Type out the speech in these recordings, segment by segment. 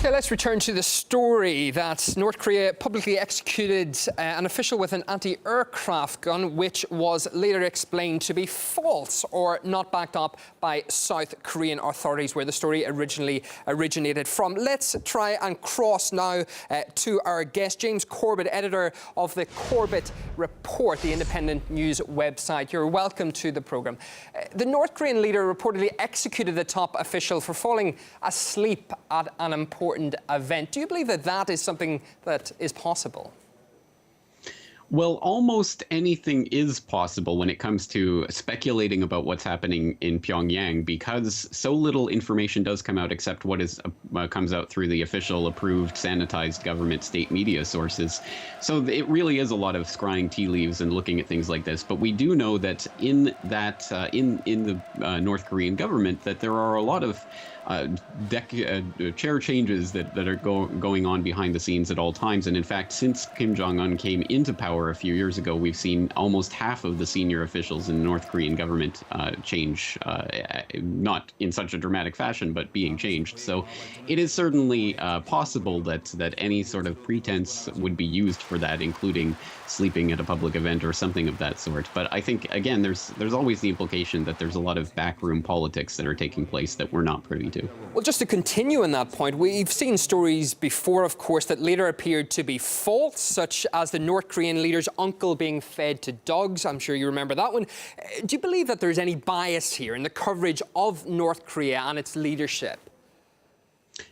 Okay, let's return to the story that North Korea publicly executed an official with an anti-aircraft gun, which was later explained to be false or not backed up by South Korean authorities, where the story originally originated from. Let's try and cross now to our guest, James Corbett, editor of the Corbett Report, the independent news website. You're welcome to the programme. The North Korean leader reportedly executed the top official for falling asleep at an important event. Do you believe that that is something that is possible? Well, almost anything is possible when it comes to speculating about what's happening in Pyongyang, because so little information does come out except what is comes out through the official, approved, sanitized government state media sources. So it really is a lot of scrying tea leaves and looking at things like this. But we do know that in the North Korean government that there are a lot of chair changes that are going on behind the scenes at all times. And in fact, since Kim Jong-un came into power a few years ago, we've seen almost half of the senior officials in the North Korean government change, not in such a dramatic fashion, but being changed. So it is certainly possible that any sort of pretense would be used for that, including sleeping at a public event or something of that sort. But I think, again, there's always the implication that there's a lot of backroom politics that are taking place that we're not privy to. Well, just to continue on that point, we've seen stories before, of course, that later appeared to be false, such as the North Korean leader's uncle being fed to dogs. I'm sure you remember that one. Do you believe that there's any bias here in the coverage of North Korea and its leadership?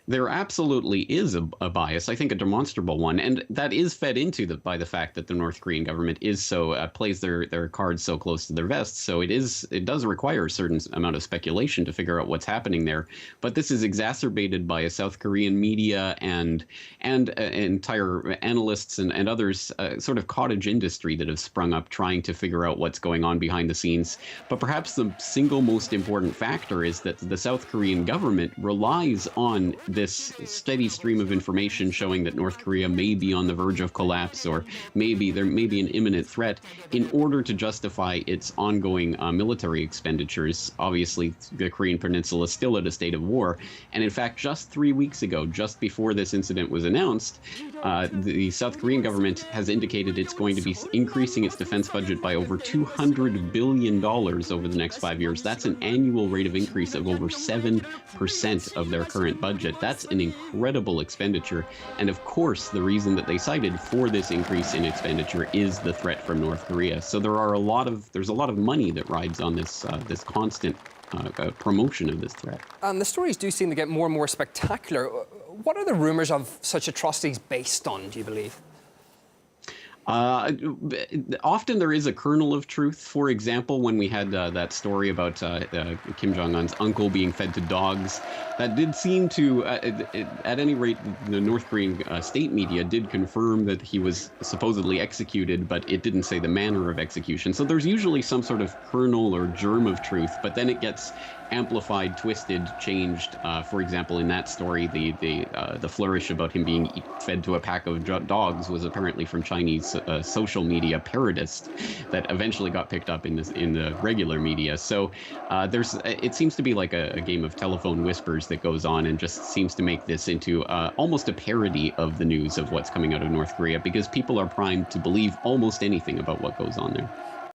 There absolutely is a bias, I think a demonstrable one, and that is fed into by the fact that the North Korean government is so plays their cards so close to their vests. So it does require a certain amount of speculation to figure out what's happening there. But this is exacerbated by a South Korean media and entire analysts and others, sort of cottage industry that have sprung up trying to figure out what's going on behind the scenes. But perhaps the single most important factor is that the South Korean government relies on this steady stream of information showing that North Korea may be on the verge of collapse, or there may be an imminent threat, in order to justify its ongoing military expenditures. Obviously, the Korean Peninsula is still at a state of war. And in fact, just 3 weeks ago, just before this incident was announced, the South Korean government has indicated it's going to be increasing its defense budget by over $200 billion over the next 5 years. That's an annual rate of increase of over 7% of their current budget. That's an incredible expenditure. And of course, the reason that they cited for this increase in expenditure is the threat from North Korea. So there's a lot of money that rides on this constant promotion of this threat. And the stories do seem to get more and more spectacular. What are the rumors of such atrocities based on, do you believe? Often there is a kernel of truth. For example, when we had that story about Kim Jong-un's uncle being fed to dogs, that did seem to, at any rate, the North Korean state media did confirm that he was supposedly executed, but it didn't say the manner of execution. So there's usually some sort of kernel or germ of truth, but then it gets amplified, twisted, changed. For example, in that story, the flourish about him being fed to a pack of dogs was apparently from Chinese social media parodists that eventually got picked up in the regular media. So it seems to be like a game of telephone whispers that goes on and just seems to make this into almost a parody of the news of what's coming out of North Korea, because people are primed to believe almost anything about what goes on there.